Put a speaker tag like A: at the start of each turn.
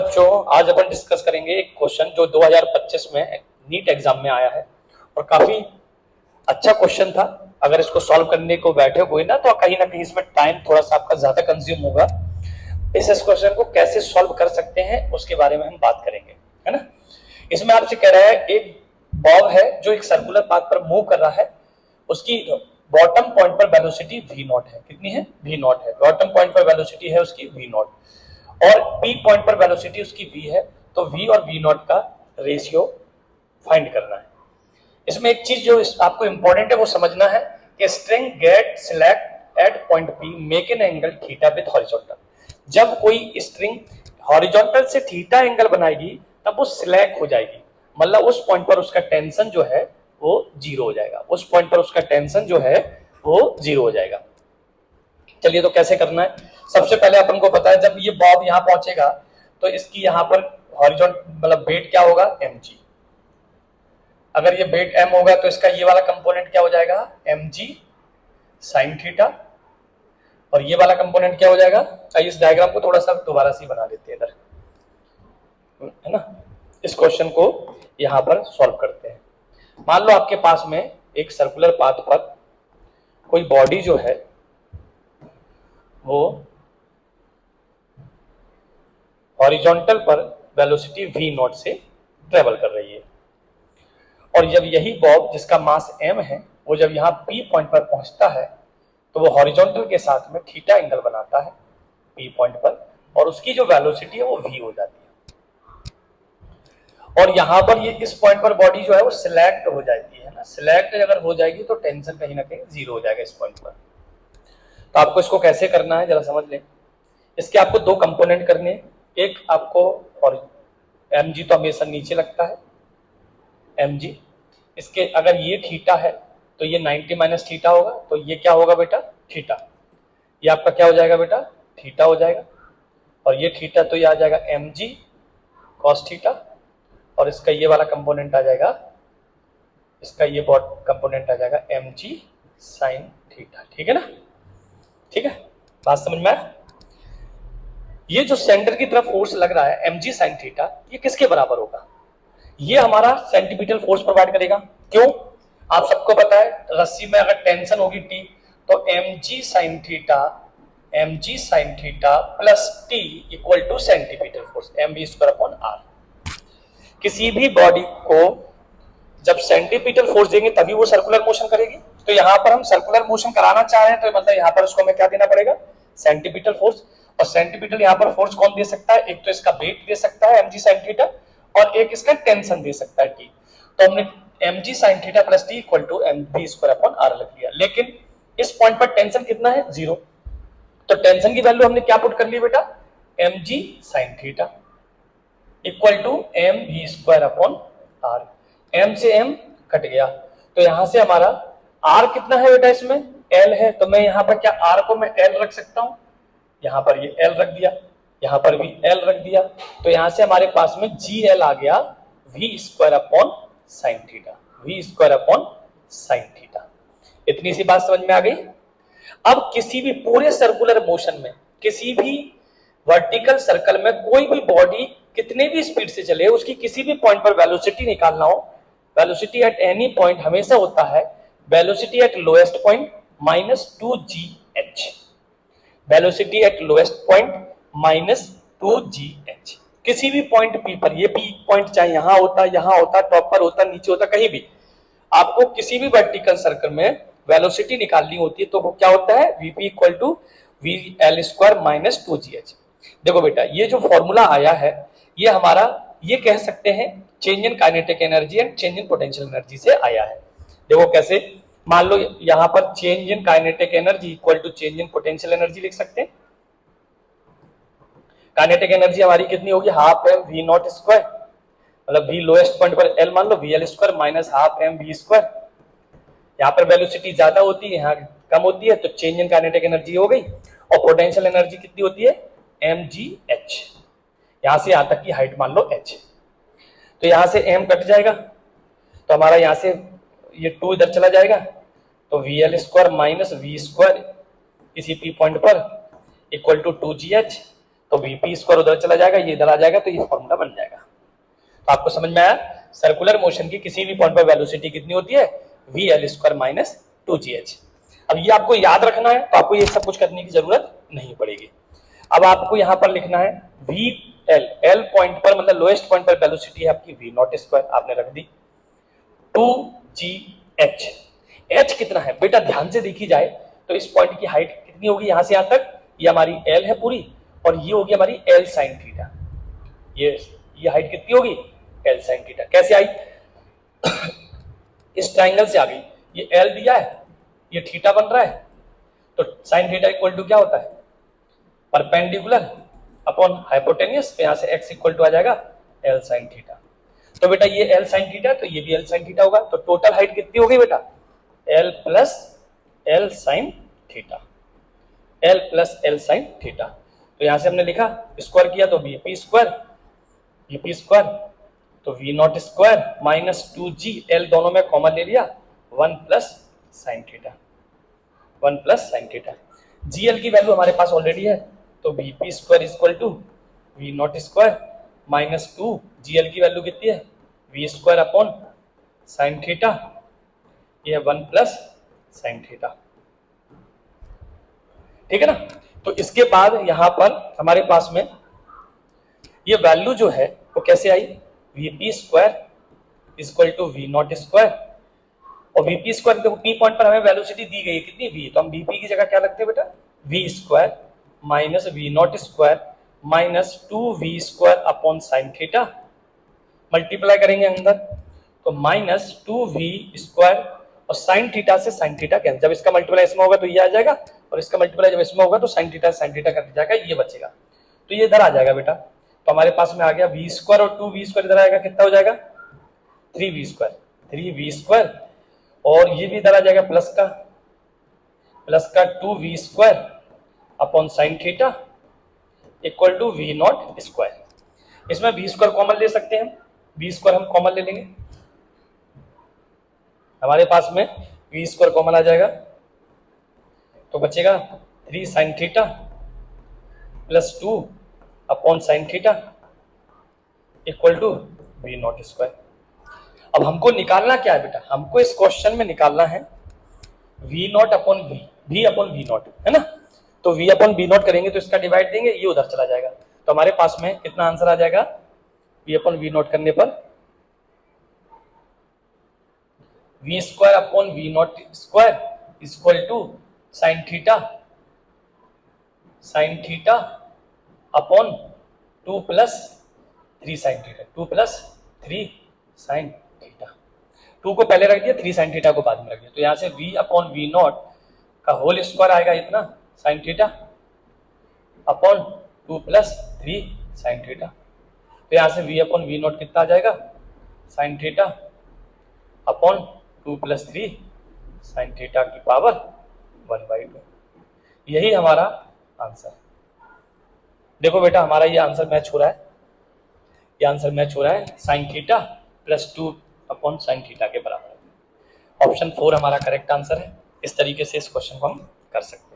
A: बच्चों, आज अपन डिस्कस करेंगे एक क्वेश्चन जो 2025 में नीट एग्जाम में आया है और काफी अच्छा क्वेश्चन था। अगर इसको सॉल्व करने को बैठे कोई ना तो कहीं ना कहीं इसमें टाइम थोड़ा सा आपका ज्यादा कंज्यूम होगा। इस क्वेश्चन को कैसे सॉल्व कर सकते हैं उसके बारे में हम बात करेंगे, है ना। इसमें आपसे कह रहा है एक बॉब है जो एक सर्कुलर पाथ पर मूव कर रहा है, उसकी बॉटम पॉइंट पर वेलोसिटी v नॉट है। कितनी है? v नॉट है। बॉटम पॉइंट पर वेलोसिटी है उसकी v नॉट और पी पॉइंट पर वेलोसिटी उसकी v है। तो v और v नॉट का रेशियो फाइंड करना है। इसमें एक चीज जो आपको इंपॉर्टेंट है वो समझना है कि string get select at point P make an angle theta with horizontal. जब कोई स्ट्रिंग हॉरिजॉन्टल से थीटा एंगल बनाएगी तब वो सिलेक्ट हो जाएगी, मतलब उस पॉइंट पर उसका टेंशन जो है वो जीरो हो जाएगा। उस पॉइंट पर उसका टेंशन जो है वो जीरो हो जाएगा। चलिए तो कैसे करना है। सबसे पहले अपन को पता है जब ये बॉब यहां पहुंचेगा तो इसकी यहां पर हॉरिजॉन्टल मतलब वेट क्या होगा? mg। अगर ये वेट m होगा तो इसका ये वाला कंपोनेंट क्या हो जाएगा? mg sin theta. और ये वाला कंपोनेंट क्या हो जाएगा? इस डायग्राम को थोड़ा सा दोबारा से बना लेते हैं इधर, है ना। इस क्वेश्चन को यहां पर सॉल्व करते हैं। मान लो आपके पास में एक सर्कुलर पाथ पर कोई बॉडी जो है वो हॉरिजॉन्टल पर वेलोसिटी v नॉट से ट्रेवल कर रही है और जब यही बॉब जिसका मास m है वो जब यहाँ p पॉइंट पर पहुंचता है तो वो हॉरिजॉन्टल के साथ में थीटा एंगल बनाता है p पॉइंट पर और उसकी जो वेलोसिटी है वो v हो जाती है। और यहां पर ये इस पॉइंट पर बॉडी जो है वो सिलेक्ट हो जाती है ना। सिलेक्ट अगर हो जाएगी तो टेंशन कहीं ना कहीं जीरो हो जाएगा इस पॉइंट पर। तो आपको इसको कैसे करना है जरा समझ लें। इसके आपको दो कंपोनेंट करने हैं। एक आपको और mg तो हमेशा नीचे लगता है mg। इसके अगर ये थीटा है तो ये 90 माइनस थीटा होगा तो ये क्या होगा बेटा? थीटा। ये आपका क्या हो जाएगा बेटा? थीटा हो जाएगा। और ये थीटा तो ये आ जाएगा mg cos थीटा और इसका ये वाला कंपोनेंट आ जाएगा, इसका ये कंपोनेंट आ जाएगा mg sin थीटा। ठीक है ना? ठीक है, बात समझ में आया। ये जो सेंटर की तरफ फोर्स लग रहा है mg sin थीटा ये किसके बराबर होगा? ये हमारा सेंटीमीटर फोर्स प्रोवाइड करेगा। क्यों? आप सबको पता है रस्सी में अगर टेंशन होगी T तो mg sin theta plus T equal two centimetre force mv square upon r। किसी भी बॉडी को जब सेंटीमीटर फोर्स देंगे तभी वो सर्कुलर मोशन करेगी। तो यहां पर हम सर्कुलर मोशन कराना चाह रहे हैं तो मतलब यहां पर उसको हमें क्या देना पड़ेगा? Centimetre force. और सेंटीमीटर यहां पर फोर्स कौन दे सकता है? एक तो इसका वेट दे सकता है mg sin थीटा और एक इसका टेंशन दे सकता है T। तो हमने mg sin theta plus T equal to mv square upon r लिख लिया। लेकिन इस पॉइंट पर टेंशन कितना है? जीरो। तो टेंशन की वैल्यू हमने क्या पुट कर ली बेटा? mg sin theta equal to mv square upon r। m से m कट गया तो यहां से हमारा r कितना है बेटा? इसमें l है तो मैं यहां पर क्या r को मैं l रख सकता हूं। यहां पर ये l रख दिया, यहां पर भी l रख दिया तो यहां से हमारे पास में gl आ गया v square upon sine theta. v square upon sine theta. इतनी सी बात समझ में आ गई। अब किसी भी पूरे सर्कुलर मोशन में किसी भी वर्टिकल सर्कल में कोई भी बॉडी कितने भी स्पीड से चले उसकी किसी भी पॉइंट पर वेलोसिटी निकालना हो, वेलोसिटी एट एनी पॉइंट हमेशा होता है velocity at lowest point minus 2gh। Velocity at lowest point minus 2gh। किसी भी पॉइंट P पर, ये P पॉइंट चाहे यहां होता, टॉप पर होता, नीचे होता, कहीं भी आपको किसी भी वर्टिकल सर्कल में वेलोसिटी निकालनी होती है तो वो क्या होता है? Vp equal to VL square minus 2gh। देखो बेटा ये जो फॉर्मूला आया है ये हमारा ये कह सकते हैं change in kinetic energy and change in potential energy से आया है। देखो कैसे, मान लो यहां पर change in kinetic energy equal to change in potential energy लिख सकते हैं। काइनेटिक एनर्जी हमारी कितनी होगी? Half M V not square, मतलब वी लोएस्ट पॉइंट पर एल मान लो VL square minus half M V square. यहाँ पर वेलोसिटी ज्यादा होती है, यहाँ कम होती है तो चेंज इन काइनेटिक एनर्जी हो गई। और पोटेंशियल एनर्जी कितनी होती है? mgh। यहां से यहां तक की हाइट मान लो h, तो यहां से m कट जाएगा तो हमारा यहां से ये 2 इधर चला जाएगा तो VL square minus V square इसी P पॉइंट पर इक्वल टू 2gh। तो वीपी स्क्वायर उधर चला जाएगा, ये इधर आ जाएगा, तो ये फॉर्मूला बन जाएगा। तो आपको समझ में आया, सर्कुलर मोशन की किसी भी पॉइंट पर वेलोसिटी कितनी होती है, VL स्क्वायर माइनस 2GH। अब ये आपको याद रखना है, तो आपको ये सब कुछ करने की जरूरत नहीं पड़ेगी। अब आपको यहां पर लिखना है VL, L पॉइंट पर मतलब लोएस्ट पॉइंट पर वेलोसिटी है आपकी V नॉट स्क्वायर, आपने रख दी 2GH। H कितना है बेटा, ध्यान से देखी जाए तो इस पॉइंट की हाइट कितनी होगी, यहां से यहां तक, ये हमारी L है पूरी, और ये होगी हमारी L sin थीटा। ये हाइट कितनी होगी, L sin थीटा। कैसे आई, इस ट्राइंगल से आ गई, ये L दिया है, ये थीटा बन रहा है, तो sin थीटा इक्वल टू क्या होता है, परपेंडिकुलर अपॉन हाइपोटेन्यूस, तो यहां से x इक्वल टू आ जाएगा L sin थीटा। तो बेटा ये L sin थीटा, तो ये भी L sin थीटा होगा, तो टोटल हाइट कितनी हो गई बेटा, L plus L sin theta, L plus L sin theta. तो यहां से हमने लिखा, स्क्वायर किया तो VP स्क्वायर, तो V not square minus 2G, L दोनों में कॉमन ले लिया, 1 plus sin theta, 1 plus sin theta. GL की वैल्यू हमारे पास ऑलरेडी है, तो VP square equal to V not square minus 2, GL की वैल्यू कितनी है, V square upon sin theta, ये 1 प्लस sin थीटा। ठीक है ना। तो इसके बाद यहां पर हमारे पास में ये वैल्यू जो है वो कैसे आई, VP square equal to V not square, और VP स्क्वायर देखो P पॉइंट पर हमें वेलोसिटी दी गई है कितनी, V, तो हम VP की जगह क्या लगते हैं बेटा, V square minus V not square minus 2V square upon sin theta, multiply करेंगे अंदर, तो माइनस 2V स्क्वायर, और sin थीटा से sin थीटा कैंसिल, जब इसका मल्टीप्लाई इसमें होगा तो ये आ जाएगा, और इसका मल्टीप्लाई जब इसमें होगा तो sin थीटा कट जाएगा, ये बचेगा, तो ये इधर आ जाएगा बेटा। तो हमारे पास में आ गया V स्क्वायर, और 2V स्क्वायर इधर आएगा, कितना हो जाएगा 3V स्क्वायर, और ये भी इधर आ जाएगा प्लस का 2V square upon sin theta equal to V not square. इसमें V स्क्वायर कॉमन ले सकते हैं, V स्क्वायर हम कॉमन ले लेंगे, हमारे पास में V स्क्वायर कॉमन आ जाएगा, तो बचेगा 3 sin theta plus 2 upon sin theta equal to V not square. अब हमको निकालना क्या है बेटा, हमको इस क्वेश्चन में निकालना है V not upon V upon V not, है ना। तो V अपॉन V नॉट करेंगे तो इसका डिवाइड देंगे, ये उधर चला जाएगा, तो हमारे पास में कितना आंसर आ जाएगा, V अपॉन V नॉट करने पर V square upon V not square equal to sin theta upon 2 plus 3 sin theta, 2 plus 3 sin theta, 2 को पहले रख दिया, 3 sin थीटा को बाद में रख दिया, तो यहां से V अपॉन V नॉट का होल स्क्वायर आएगा इतना sin theta upon 2 plus 3 sin theta, तो यहां से V अपॉन V नॉट कितना आ जाएगा, sin theta upon 2 plus 3 sin theta की पावर 1/2। यही हमारा आंसर है। देखो बेटा हमारा ये आंसर मैच हो रहा है, ये आंसर मैच हो रहा है, sin theta plus 2 upon sin theta के बराबर है। ऑप्शन 4 हमारा करेक्ट आंसर है। इस तरीके से इस क्वेश्चन को हम कर सकते हैं।